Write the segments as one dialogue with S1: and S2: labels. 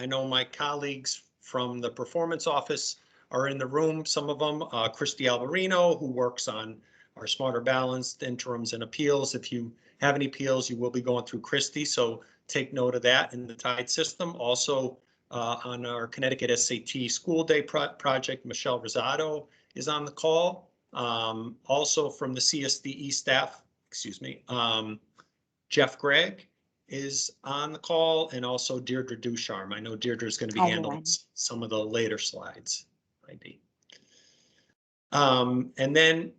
S1: I know my colleagues from the performance office are in the room. Some of them, Christy Alvarino, who works on our Smarter Balanced interims and appeals. If you have any appeals, you will be going through Christy. So take note of that in the TIDE system. Also on our Connecticut SAT School Day project, Michelle Rosado is on the call. Also from the CSDE staff, excuse me, Jeff Gregg is on the call, and also Deirdre Ducharme. I know Deirdre is going to be handling some of the later slides. And then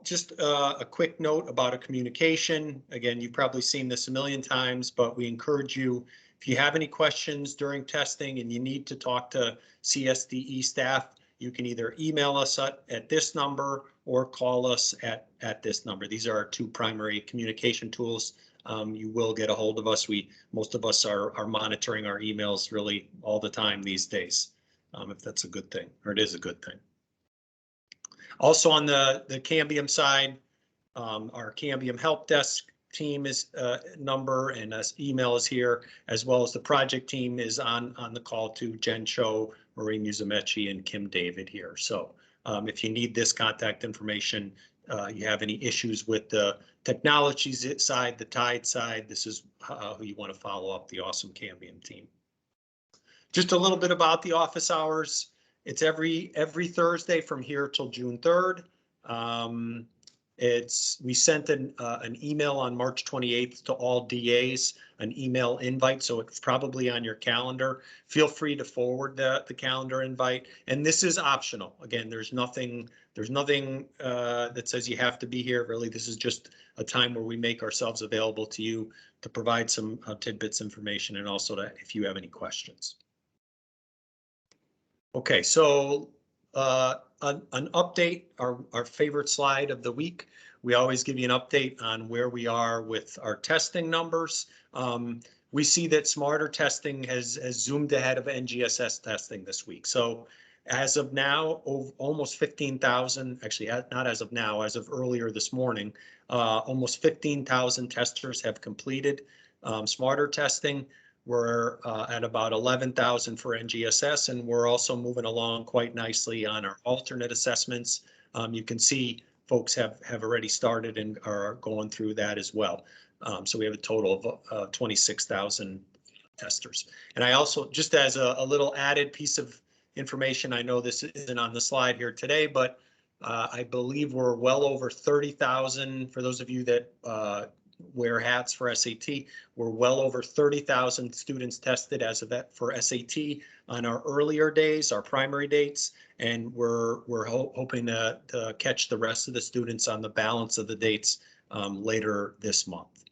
S1: just a quick note about a communication. Again, you've probably seen this a million times, but we encourage you, if you have any questions during testing and you need to talk to CSDE staff, you can either email us at this number or call us at this number. These are our two primary communication tools. You will get a hold of us. Most of us are monitoring our emails really all the time these days, if that's a good thing, or it is a good thing. Also on the Cambium side, our Cambium help desk team is number and email is here, as well as the project team is on the call to Jen Cho, Marie Musumeci, and Kim David here. So if you need this contact information, you have any issues with the technologies side, the TIDE side, this is who you want to follow up, the awesome Cambium team. Just a little bit about the office hours. It's every Thursday from here till June 3rd. We sent an email on March 28th to all DAs, an email invite, so it's probably on your calendar. Feel free to forward the calendar invite, and this is optional. Again, there's nothing that says you have to be here. Really, this is just a time where we make ourselves available to you to provide some tidbits information, and also if you have any questions. Okay, so an update, our favorite slide of the week. We always give you an update on where we are with our testing numbers. We see that Smarter testing has zoomed ahead of NGSS testing this week. So as of now, almost 15,000, actually not as of now, as of earlier this morning, almost 15,000 testers have completed Smarter testing. We're at about 11,000 for NGSS, and we're also moving along quite nicely on our alternate assessments. You can see folks have already started and are going through that as well. So we have a total of 26,000 testers. And I also, just as a little added piece of information, I know this isn't on the slide here today, but I believe we're well over 30,000 for those of you that wear hats for SAT. We're well over 30,000 students tested as of that for SAT on our earlier days, our primary dates, and we're hoping to catch the rest of the students on the balance of the dates later this month.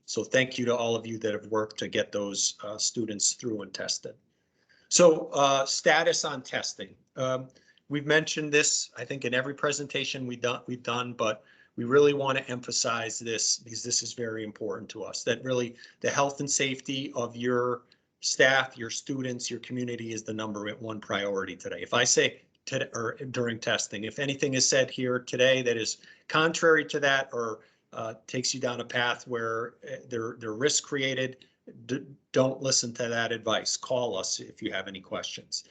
S1: So thank you to all of you that have worked to get those students through and tested. So status on testing. We've mentioned this, I think, in every presentation we've done, but we really want to emphasize this because this is very important to us, that really the health and safety of your staff, your students, your community is the #1 priority today. If I say or during testing, if anything is said here today that is contrary to that or takes you down a path where there are risks created, don't listen to that advice. Call us if you have any questions.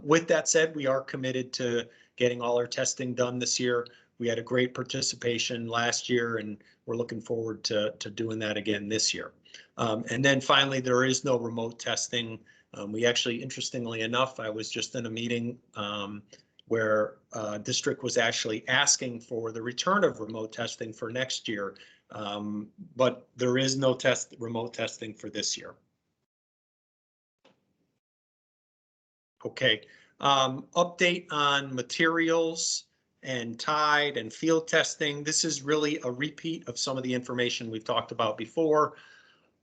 S1: With that said, we are committed to getting all our testing done this year. We had a great participation last year, and we're looking forward to doing that again this year. And then finally, there is no remote testing. We actually, interestingly enough, I was just in a meeting where district was actually asking for the return of remote testing for next year, but there is no remote testing for this year. Okay, update on materials and TIDE and field testing. This is really a repeat of some of the information we've talked about before,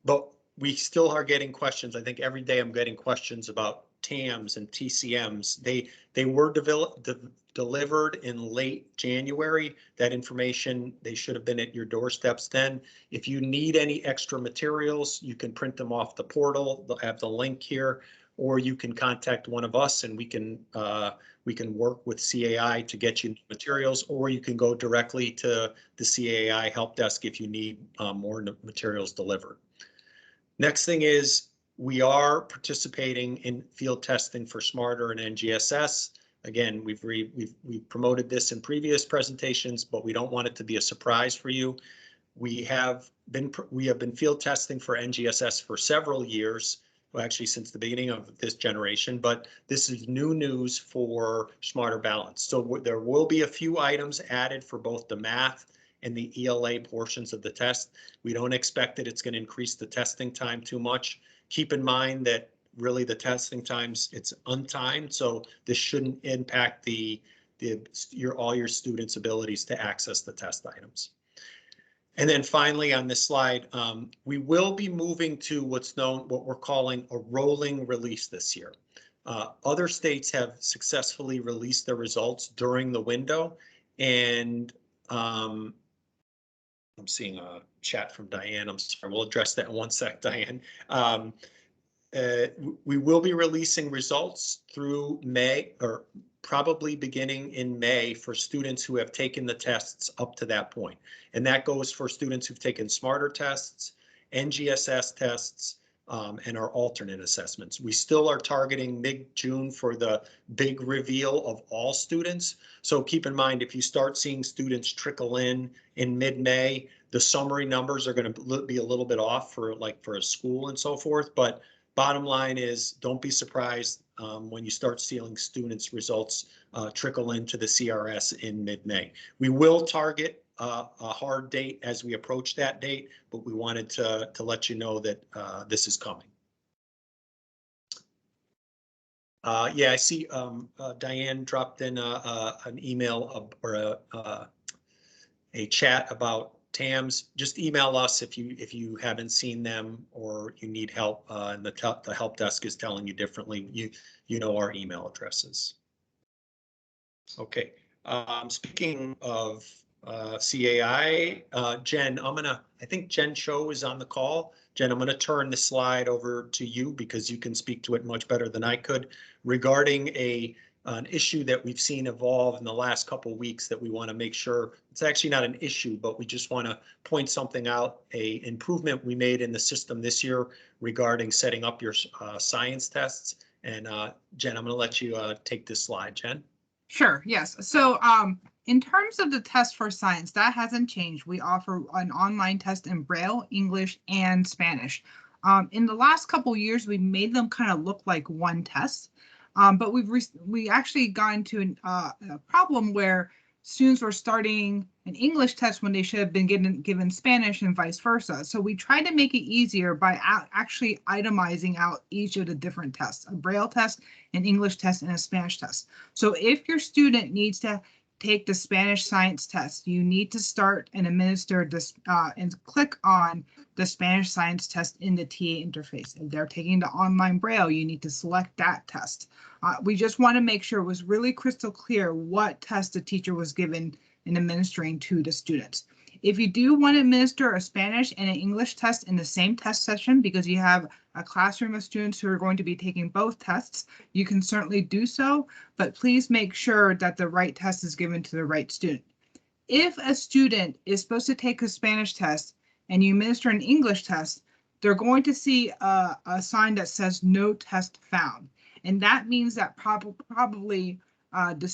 S1: but we still are getting questions. I think every day I'm getting questions about TAMs and TCMs. They were delivered in late January. That information, they should have been at your doorsteps then. If you need any extra materials, you can print them off the portal. They'll have the link here, or you can contact one of us and we can work with CAI to get you materials, or you can go directly to the CAI help desk if you need more materials delivered. Next thing is We are participating in field testing for Smarter and NGSS. Again, we've promoted this in previous presentations, but we don't want it to be a surprise for you. We have been field testing for NGSS for several years, well, actually since the beginning of this generation, but this is new news for Smarter Balance. So there will be a few items added for both the math and the ELA portions of the test. We don't expect that it's going to increase the testing time too much. Keep in mind that really the testing times, it's untimed, so this shouldn't impact all your students' abilities to access the test items. And then finally on this slide, we will be moving to what we're calling a rolling release this year. Other states have successfully released their results during the window, and I'm seeing a chat from Diane. I'm sorry, we'll address that in one sec, Diane. We will be releasing results through May, or probably beginning in May, for students who have taken the tests up to that point. And that goes for students who've taken Smarter tests, NGSS tests, and our alternate assessments. We still are targeting mid-June for the big reveal of all students. So keep in mind, if you start seeing students trickle in mid-May, the summary numbers are going to be a little bit off for a school and so forth. But bottom line is, don't be surprised when you start seeing students' results trickle into the CRS in mid-May. We will target a hard date as we approach that date, but we wanted to let you know that this is coming. Yeah, I see Diane dropped in an email or a chat about TAMs. Just email us if you haven't seen them or you need help, and the help desk is telling you differently. You know our email addresses. Okay. Speaking of CAI, Jen, I think Jen Cho is on the call. Jen, I'm gonna turn the slide over to you because you can speak to it much better than I could regarding an issue that we've seen evolve in the last couple of weeks that we want to make sure it's actually not an issue, but we just want to point something out, a improvement we made in the system this year regarding setting up your science tests. And Jen, I'm going to let you take this slide, Jen.
S2: Sure, yes. So in terms of the test for science, that hasn't changed. We offer an online test in Braille, English, and Spanish. In the last couple years, we made them kind of look like one test. But we actually got into a problem where students were starting an English test when they should have been given Spanish and vice versa. So we tried to make it easier by actually itemizing out each of the different tests: a Braille test, an English test, and a Spanish test. So if your student needs to take the Spanish science test, you need to start and administer this and click on the Spanish science test in the TA interface. If they're taking the online Braille, you need to select that test. We just want to make sure it was really crystal clear what test the teacher was given and administering to the students. If you do want to administer a Spanish and an English test in the same test session because you have a classroom of students who are going to be taking both tests, you can certainly do so, but please make sure that the right test is given to the right student. If a student is supposed to take a Spanish test and you administer an English test, they're going to see a sign that says no test found. And that means that probably the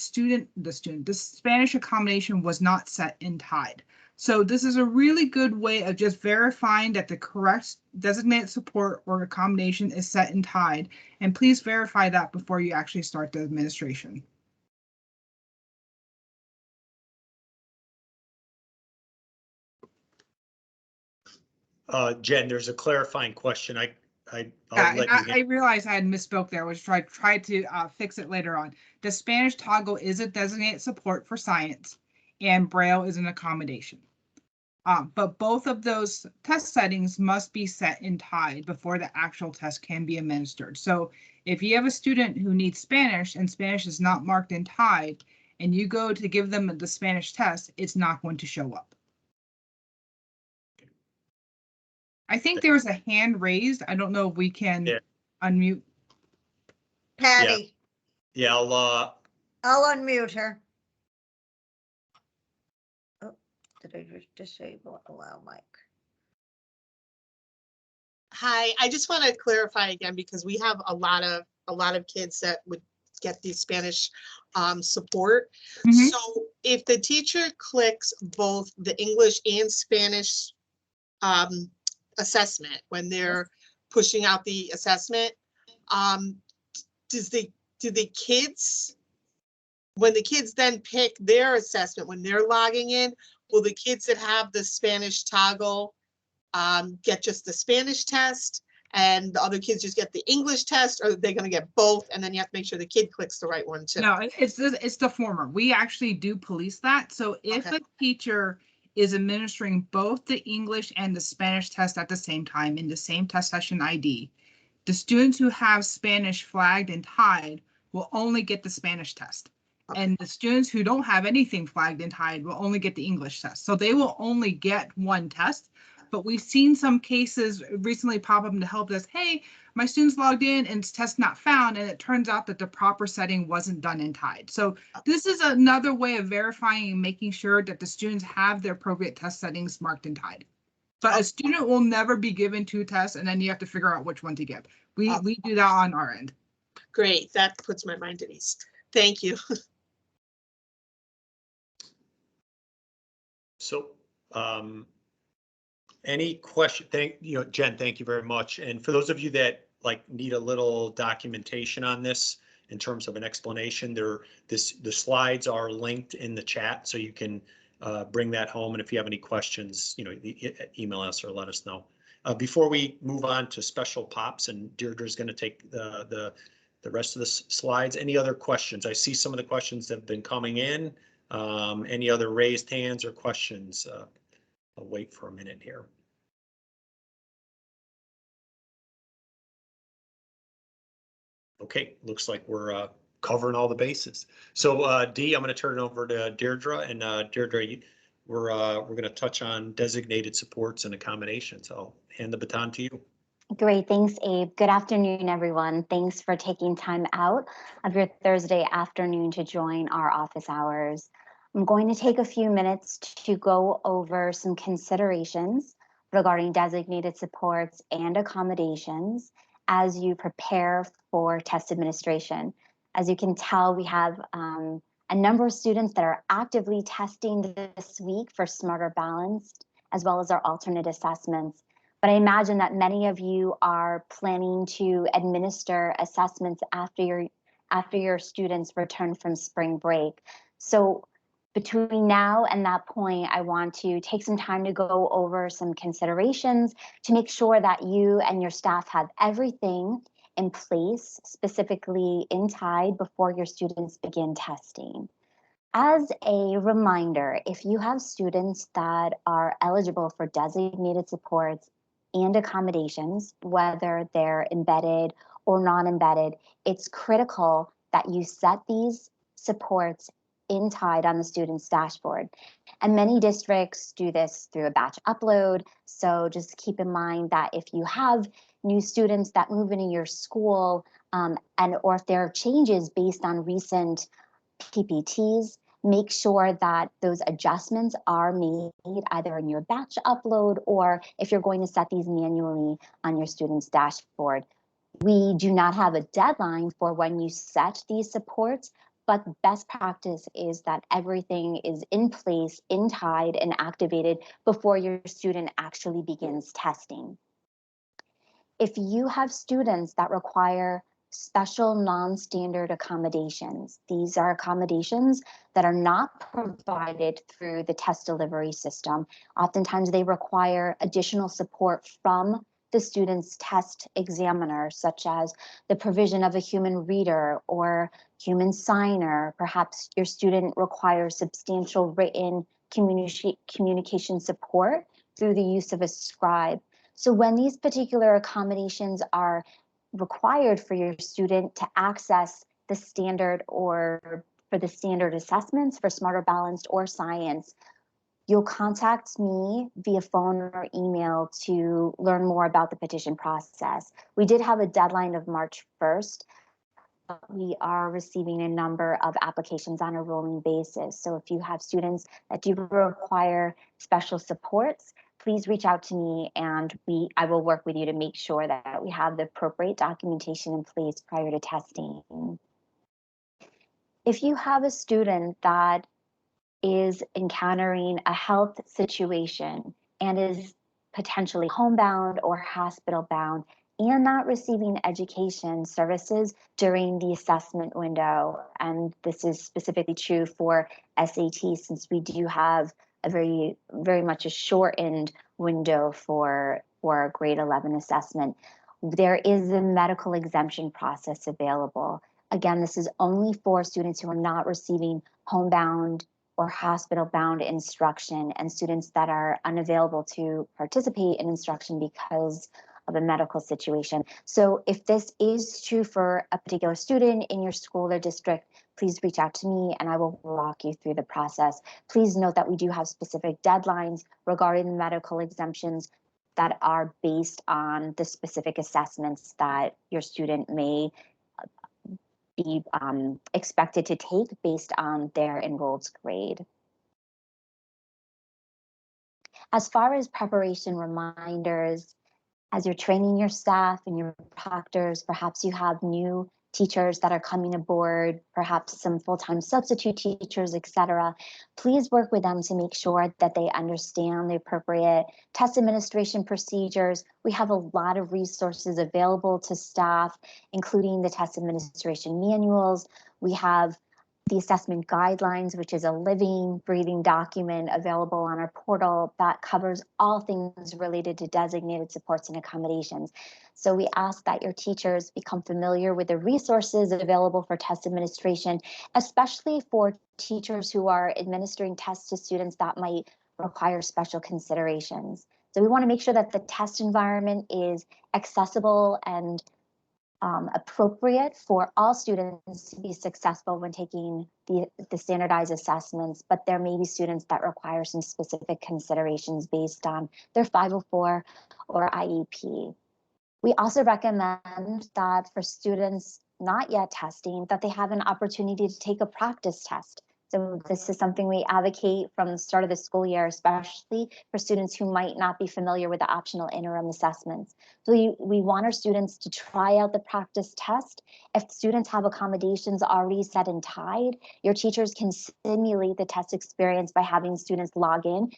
S2: Spanish accommodation was not set in TIDE. So this is a really good way of just verifying that the correct designated support or accommodation is set in TIDE. And please verify that before you actually start the administration.
S1: Jen, there's a clarifying question.
S2: I realized I had misspoke there, which I tried to fix it later on. The Spanish toggle is a designated support for science, and Braille is an accommodation. But both of those test settings must be set in TIDE before the actual test can be administered. So if you have a student who needs Spanish and Spanish is not marked in TIDE, and you go to give them the Spanish test, it's not going to show up. I think there was a hand raised. I don't know if we can unmute.
S3: Patty.
S1: Yeah,
S3: I'll unmute her. Oh, did I just disable allow mic?
S4: Hi, I just want to clarify again, because we have a lot of kids that would get the Spanish support.
S2: Mhm.
S4: So if the teacher clicks both the English and Spanish assessment when they're pushing out the assessment, do the kids, when the kids then pick their assessment, when they're logging in, will the kids that have the Spanish toggle get just the Spanish test and the other kids just get the English test, or are they going to get both? And then you have to make sure the kid clicks the right one too.
S2: No, it's the former. We actually do police that. So if
S4: Okay.
S2: a teacher is administering both the English and the Spanish test at the same time in the same test session ID, the students who have Spanish flagged and tied will only get the Spanish test.
S4: Okay.
S2: And the students who don't have anything flagged and tied will only get the English test. So they will only get one test. But we've seen some cases recently pop up to help us. Hey, my students logged in and it's test not found. And it turns out that the proper setting wasn't done in tied. So this is another way of verifying and making sure that the students have their appropriate test settings marked and tied. But a student will never be given two tests and then you have to figure out which one to give. We do that on our end.
S4: Great, that puts my mind at ease. Thank you.
S1: So, any question? Jen, thank you very much. And for those of you that need a little documentation on this in terms of an explanation, the slides are linked in the chat, so you can bring that home. And if you have any questions, email us or let us know. Before we move on to special pops, and Deirdre's going to take the rest of the slides. Any other questions? I see some of the questions that have been coming in. Any other raised hands or questions? I'll wait for a minute here. Okay, looks like we're covering all the bases. So Dee, I'm going to turn it over to Deirdre, and Deirdre, we're going to touch on designated supports and accommodations. I'll hand the baton to you.
S5: Great, thanks, Abe. Good afternoon, everyone. Thanks for taking time out of your Thursday afternoon to join our office hours. I'm going to take a few minutes to go over some considerations regarding designated supports and accommodations as you prepare for test administration. As you can tell, we have a number of students that are actively testing this week for Smarter Balanced, as well as our alternate assessments. But I imagine that many of you are planning to administer assessments after your students return from spring break. So between now and that point, I want to take some time to go over some considerations to make sure that you and your staff have everything in place, specifically in TIDE, before your students begin testing. As a reminder, if you have students that are eligible for designated supports and accommodations, whether they're embedded or non-embedded, it's critical that you set these supports in TIDE on the student's dashboard. And many districts do this through a batch upload. So just keep in mind that if you have new students that move into your school, or if there are changes based on recent PPTs, make sure that those adjustments are made either in your batch upload or if you're going to set these manually on your student's dashboard. We do not have a deadline for when you set these supports, but best practice is that everything is in place, in TIDE, and activated before your student actually begins testing. If you have students that require special non-standard accommodations, these are accommodations that are not provided through the test delivery system. Oftentimes they require additional support from the student's test examiner, such as the provision of a human reader or human signer. Perhaps your student requires substantial written communication support through the use of a scribe. So when these particular accommodations are required for your student to access the standard or for the standard assessments for Smarter Balanced or Science, you'll contact me via phone or email to learn more about the petition process. We did have a deadline of March 1st. We are receiving a number of applications on a rolling basis. So if you have students that do require special supports, please reach out to me and I will work with you to make sure that we have the appropriate documentation in place prior to testing. If you have a student that is encountering a health situation and is potentially homebound or hospital bound and not receiving education services during the assessment window, and this is specifically true for SAT since we do have a very much a shortened window for grade 11 assessment, there is a medical exemption process available. Again, this is only for students who are not receiving homebound or hospital-bound instruction and students that are unavailable to participate in instruction because of a medical situation. So if this is true for a particular student in your school or district, please reach out to me and I will walk you through the process. Please note that we do have specific deadlines regarding the medical exemptions that are based on the specific assessments that your student may be expected to take based on their enrolled grade. As far as preparation reminders, as you're training your staff and your proctors, perhaps you have new teachers that are coming aboard, perhaps some full-time substitute teachers, etc. Please work with them to make sure that they understand the appropriate test administration procedures. We have a lot of resources available to staff, including the test administration manuals. We have the assessment guidelines, which is a living, breathing document available on our portal that covers all things related to designated supports and accommodations. So we ask that your teachers become familiar with the resources available for test administration, especially for teachers who are administering tests to students that might require special considerations. So we want to make sure that the test environment is accessible and appropriate for all students to be successful when taking the standardized assessments, but there may be students that require some specific considerations based on their 504 or IEP. We also recommend that for students not yet testing, that they have an opportunity to take a practice test. So this is something we advocate from the start of the school year, especially for students who might not be familiar with the optional interim assessments. So we want our students to try out the practice test. If students have accommodations already set and tied, your teachers can simulate the test experience by having students log in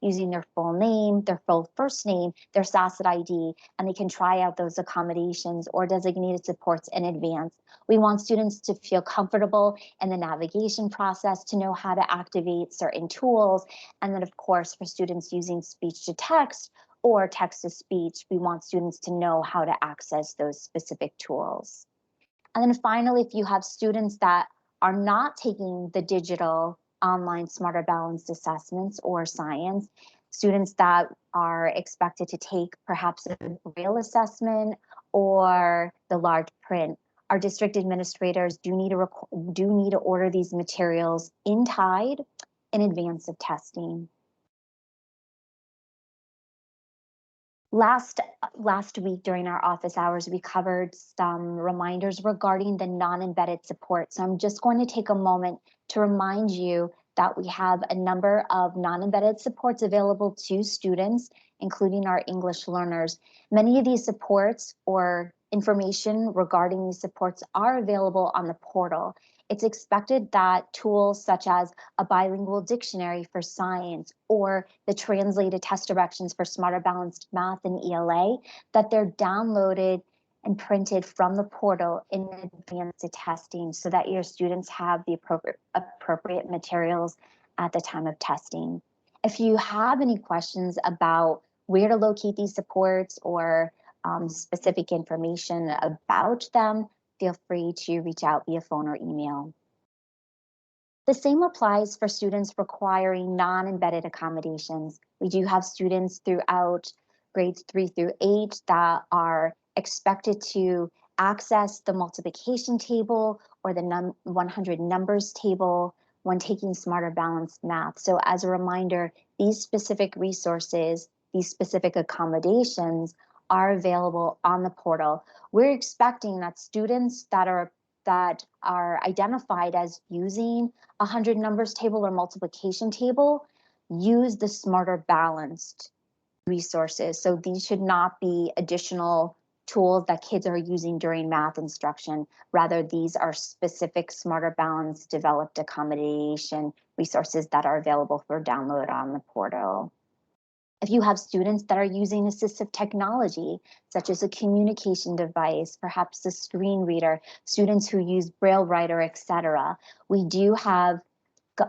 S5: using their full name, their full first name, their SACID ID, and they can try out those accommodations or designated supports in advance. We want students to feel comfortable in the navigation process, to know how to activate certain tools. And then of course, for students using speech to text or text to speech, we want students to know how to access those specific tools. And then finally, if you have students that are not taking the digital online Smarter Balanced assessments or science, students that are expected to take perhaps a Braille assessment or the large print, our district administrators do need to order these materials in Tide in advance of testing. Last week during our office hours, we covered some reminders regarding the non-embedded support. So I'm just going to take a moment to remind you that we have a number of non-embedded supports available to students, including our English learners. Many of these supports or information regarding these supports are available on the portal. It's expected that tools such as a bilingual dictionary for science or the translated test directions for Smarter Balanced Math and ELA, that they're downloaded and printed from the portal in advance of testing so that your students have the appropriate materials at the time of testing. If you have any questions about where to locate these supports or specific information about them, feel free to reach out via phone or email. The same applies for students requiring non-embedded accommodations. We do have students throughout grades 3 through 8 that are expected to access the multiplication table or the 100 numbers table when taking Smarter Balanced Math. So as a reminder, these specific resources, these specific accommodations are available on the portal. We're expecting that students that are identified as using 100 numbers table or multiplication table use the Smarter Balanced resources. So these should not be additional tools that kids are using during math instruction. Rather, these are specific Smarter Balance developed accommodation resources that are available for download on the portal. If you have students that are using assistive technology, such as a communication device, perhaps a screen reader, students who use Braille Writer, etc., we do have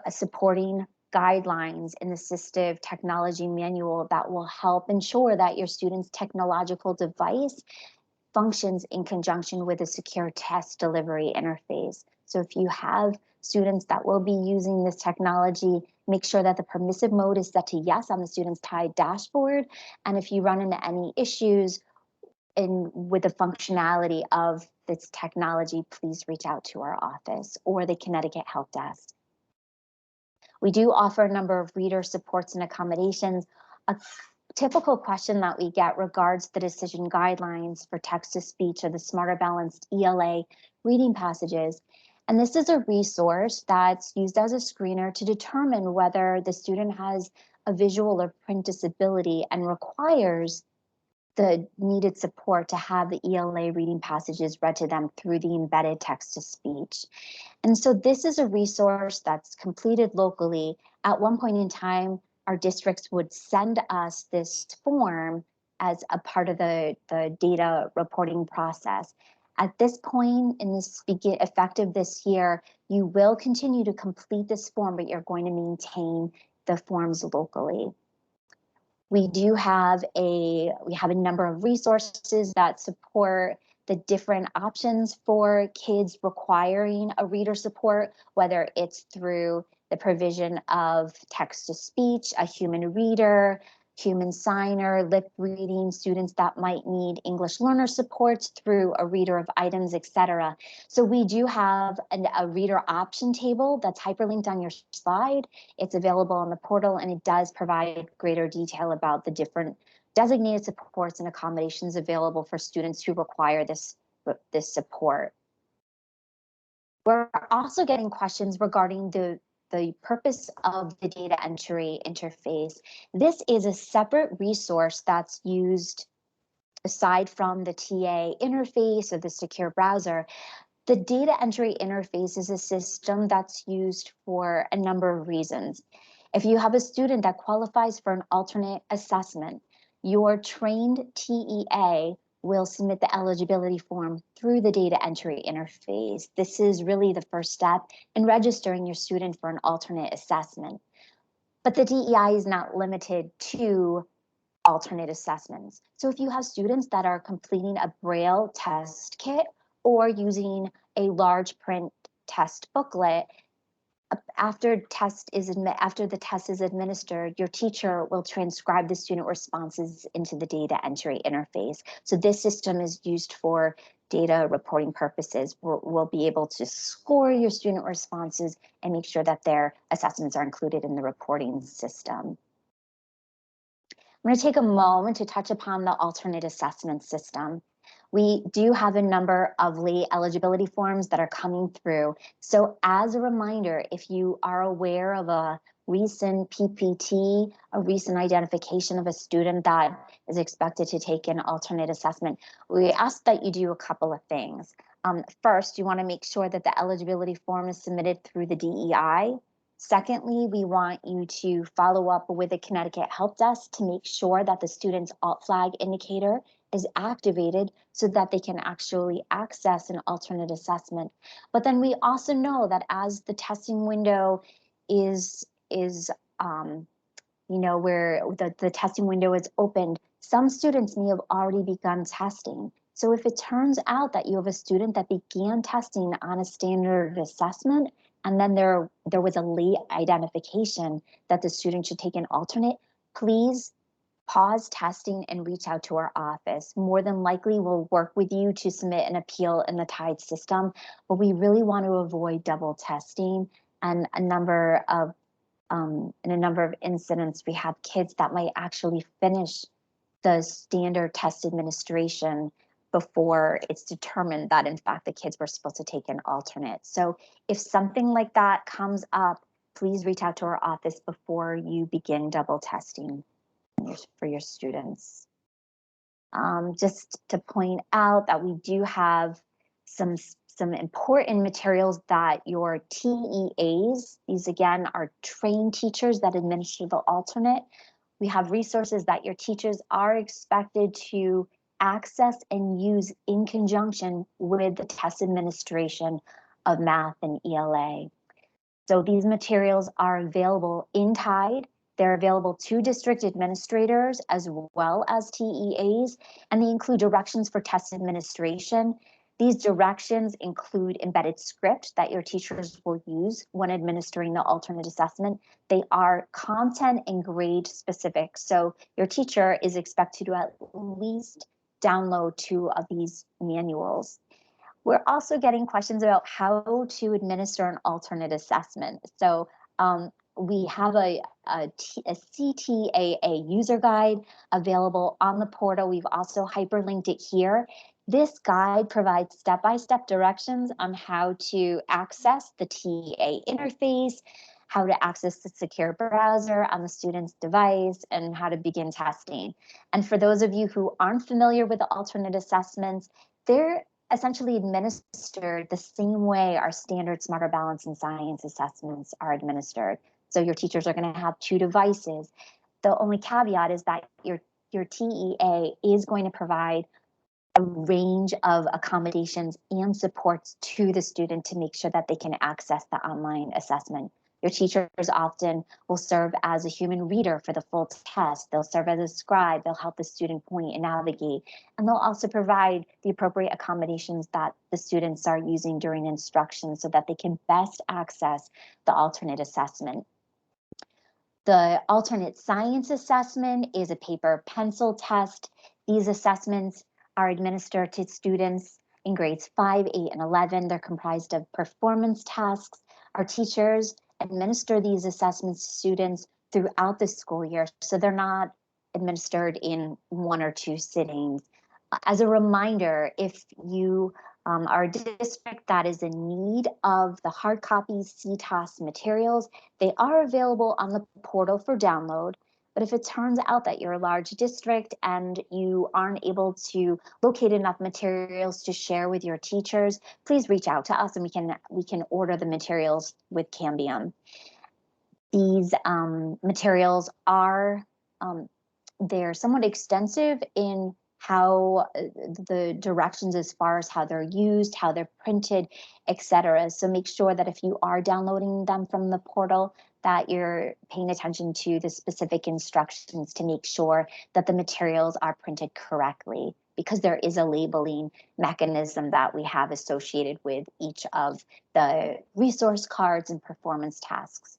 S5: supporting guidelines in the assistive technology manual that will help ensure that your student's technological device functions in conjunction with a secure test delivery interface. So if you have students that will be using this technology, make sure that the permissive mode is set to yes on the student's TIDE dashboard. And if you run into any issues with the functionality of this technology, please reach out to our office or the Connecticut Help Desk. We do offer a number of reader supports and accommodations. A typical question that we get regards the decision guidelines for text-to-speech or the Smarter Balanced ELA reading passages. And this is a resource that's used as a screener to determine whether the student has a visual or print disability and requires the needed support to have the ELA reading passages read to them through the embedded text-to-speech. And so this is a resource that's completed locally. At one point in time, our districts would send us this form as a part of the data reporting process. At this point, in this effective this year, you will continue to complete this form, but you're going to maintain the forms locally. We have a number of resources that support the different options for kids requiring a reader support, whether it's through the provision of text-to-speech, a human reader, human signer, lip reading, students that might need English learner supports through a reader of items, etc. So we do have a reader option table that's hyperlinked on your slide. It's available on the portal, and it does provide greater detail about the different designated supports and accommodations available for students who require this support. We're also getting questions regarding the purpose of the data entry interface. This is a separate resource that's used aside from the TA interface or the secure browser. The data entry interface is a system that's used for a number of reasons. If you have a student that qualifies for an alternate assessment, your trained TEA will submit the eligibility form through the data entry interface. This is really the first step in registering your student for an alternate assessment. But the DEI is not limited to alternate assessments. So if you have students that are completing a Braille test kit or using a large print test booklet, after the test is administered, your teacher will transcribe the student responses into the data entry interface. So this system is used for data reporting purposes. We'll be able to score your student responses and make sure that their assessments are included in the reporting system. I'm going to take a moment to touch upon the alternate assessment system. We do have a number of late eligibility forms that are coming through. So as a reminder, if you are aware of a recent PPT, a recent identification of a student that is expected to take an alternate assessment, we ask that you do a couple of things. First, you want to make sure that the eligibility form is submitted through the DEI. Secondly, we want you to follow up with the Connecticut Help Desk to make sure that the student's alt flag indicator is activated so that they can actually access an alternate assessment. But then we also know that as the testing window is where the testing window is opened, some students may have already begun testing. So if it turns out that you have a student that began testing on a standard assessment, and then there was a late identification that the student should take an alternate, please pause testing and reach out to our office. More than likely, we'll work with you to submit an appeal in the TIDE system, but we really want to avoid double testing. And in a number of incidents, we have kids that might actually finish the standard test administration before it's determined that, in fact, the kids were supposed to take an alternate. So if something like that comes up, please reach out to our office before you begin double testing. for your students. Just to point out that we do have some important materials that your TEAs, these again are trained teachers that administer the alternate. We have resources that your teachers are expected to access and use in conjunction with the test administration of math and ELA. So these materials are available in TIDE. They're available to district administrators as well as TEAs, and they include directions for test administration. These directions include embedded script that your teachers will use when administering the alternate assessment. They are content and grade specific, so your teacher is expected to at least download 2 of these manuals. We're also getting questions about how to administer an alternate assessment. So we have a CTAA user guide available on the portal. We've also hyperlinked it here. This guide provides step-by-step directions on how to access the TEA interface, how to access the secure browser on the student's device, and how to begin testing. And for those of you who aren't familiar with the alternate assessments, they're essentially administered the same way our standard Smarter Balance and Science assessments are administered. So your teachers are going to have 2 devices. The only caveat is that your TEA is going to provide a range of accommodations and supports to the student to make sure that they can access the online assessment. Your teachers often will serve as a human reader for the full test. They'll serve as a scribe. They'll help the student point and navigate. And they'll also provide the appropriate accommodations that the students are using during instruction so that they can best access the alternate assessment. The alternate science assessment is a paper pencil test. These assessments are administered to students in grades 5, 8, and 11. They're comprised of performance tasks. Our teachers administer these assessments to students throughout the school year, so they're not administered in 1 or 2 sittings. As a reminder, if you are a district that is in need of the hard copy CTAS materials, they are available on the portal for download. But if it turns out that you're a large district and you aren't able to locate enough materials to share with your teachers, please reach out to us and we can order the materials with Cambium. These materials are they're somewhat extensive in how the directions as far as how they're used, how they're printed, etc. So make sure that if you are downloading them from the portal, that you're paying attention to the specific instructions to make sure that the materials are printed correctly, because there is a labeling mechanism that we have associated with each of the resource cards and performance tasks.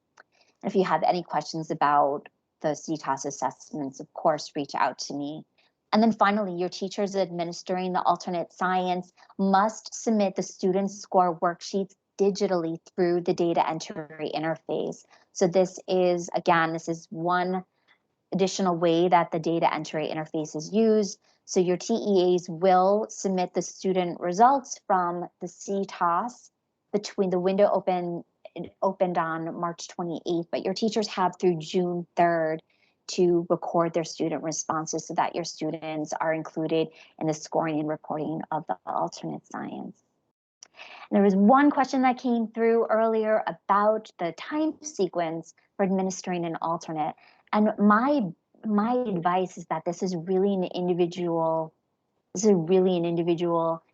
S5: And if you have any questions about the CTAS assessments, of course, reach out to me. And then finally, your teachers administering the alternate science must submit the student score worksheets digitally through the data entry interface. So this is, again, this is one additional way that the data entry interface is used. So your TEAs will submit the student results from the CTAS between the window opened on March 28th, but your teachers have through June 3rd to record their student responses so that your students are included in the scoring and reporting of the alternate science. And there was one question that came through earlier about the time sequence for administering an alternate. And my advice is that this is really an individual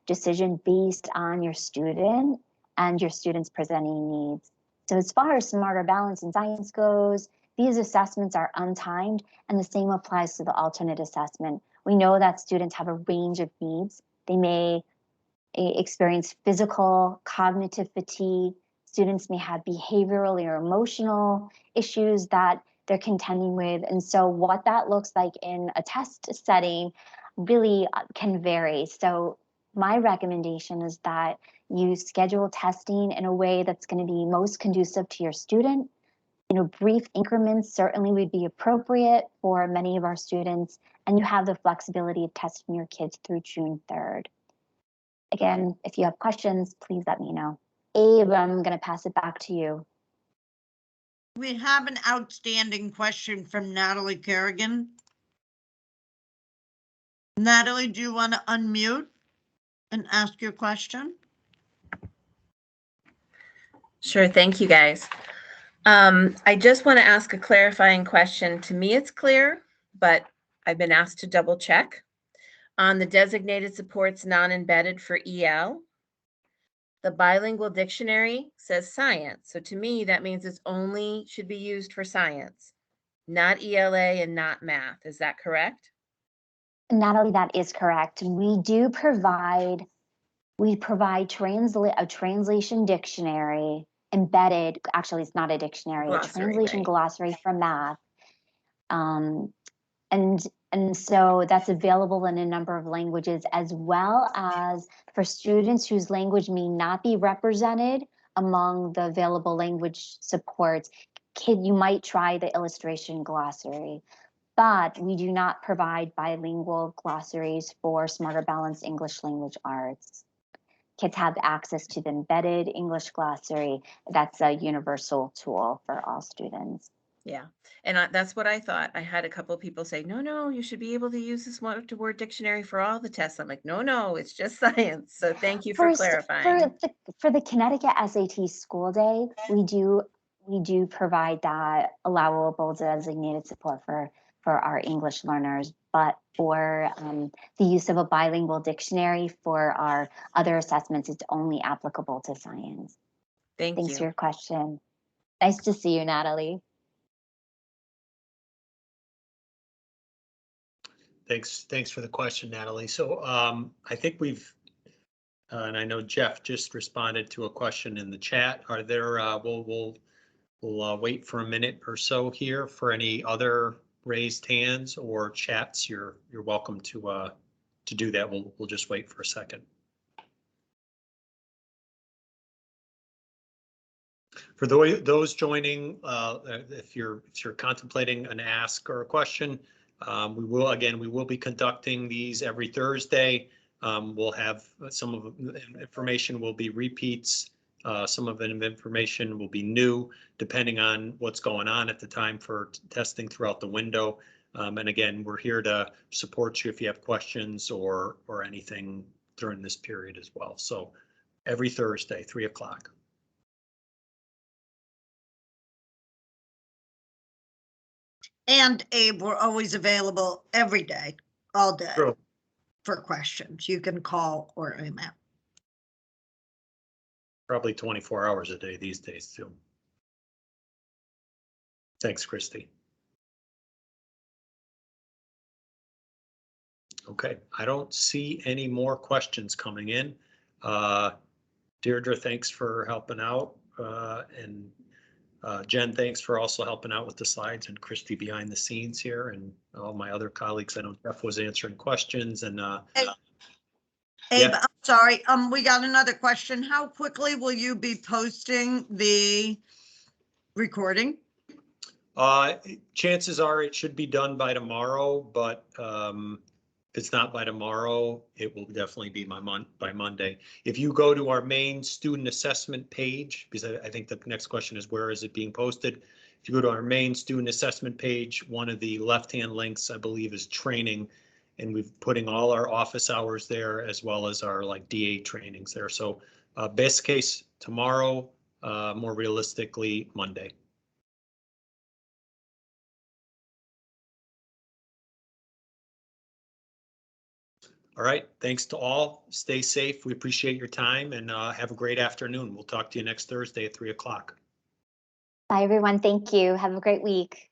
S5: decision based on your student and your students' presenting needs. So as far as Smarter Balance and Science goes, these assessments are untimed, and the same applies to the alternate assessment. We know that students have a range of needs. They may experience physical, cognitive fatigue. Students may have behavioral or emotional issues that they're contending with. And so what that looks like in a test setting really can vary. So my recommendation is that you schedule testing in a way that's going to be most conducive to your student. Brief increments certainly would be appropriate for many of our students, and you have the flexibility of testing your kids through June 3rd. Again, if you have questions, please let me know. Abe, I'm going to pass it back to you.
S6: We have an outstanding question from Natalie Kerrigan.
S3: Natalie, do you want to unmute and ask your question?
S6: Sure, thank you guys. I just want to ask a clarifying question. To me, it's clear, but I've been asked to double check. On the designated supports non-embedded for EL, the bilingual dictionary says science. So to me, that means it's only should be used for science, not ELA and not math. Is that correct?
S5: Natalie, that is correct. We provide a translation dictionary embedded, actually it's not a dictionary, a
S6: Glossary,
S5: translation
S6: right.
S5: glossary for math. And so that's available in a number of languages, as well as for students whose language may not be represented among the available language supports. You might try the illustration glossary, but we do not provide bilingual glossaries for Smarter Balanced English Language Arts. Kids have access to the embedded English glossary. That's a universal tool for all students.
S6: Yeah, and that's what I thought. I had a couple of people say, no, you should be able to use this word dictionary for all the tests. I'm like, no, it's just science. So thank you for clarifying.
S5: For the Connecticut SAT school day, we do provide that allowable designated support for our English learners, but for the use of a bilingual dictionary for our other assessments, it's only applicable to science. Thanks
S6: you.
S5: for your question. Nice to see you, Natalie.
S1: Thanks for the question, Natalie. So I think we've, and I know Jeff just responded to a question in the chat. Are there, we'll wait for a minute or so here for any other raised hands or chats. You're welcome to do that. We'll just wait for a second. For those joining, if you're contemplating an ask or a question, we will be conducting these every Thursday. We'll have some of the information will be repeats. Some of the information will be new, depending on what's going on at the time for testing throughout the window. And again, we're here to support you if you have questions or anything during this period as well. So every Thursday, 3 o'clock.
S3: And Abe, we're always available every day, all day,
S1: True.
S3: for questions. You can call or email.
S1: Probably 24 hours a day these days too. Thanks, Christy. Okay, I don't see any more questions coming in. Deirdre, thanks for helping out. And Jen, thanks for also helping out with the slides, and Christy behind the scenes here, and all my other colleagues. I know Jeff was answering questions, and
S3: Abe,
S1: yeah.
S3: I'm sorry. We got another question. How quickly will you be posting the recording?
S1: Chances are it should be done by tomorrow, but if it's not by tomorrow, it will definitely be by Monday. If you go to our main student assessment page, because I think the next question is where is it being posted? If you go to our main student assessment page, one of the left-hand links, I believe, is training, and we're putting all our office hours there as well as our like DA trainings there. So best case tomorrow, more realistically Monday. All right. Thanks to all. Stay safe. We appreciate your time, and have a great afternoon. We'll talk to you next Thursday at 3 o'clock.
S5: Bye, everyone. Thank you. Have a great week.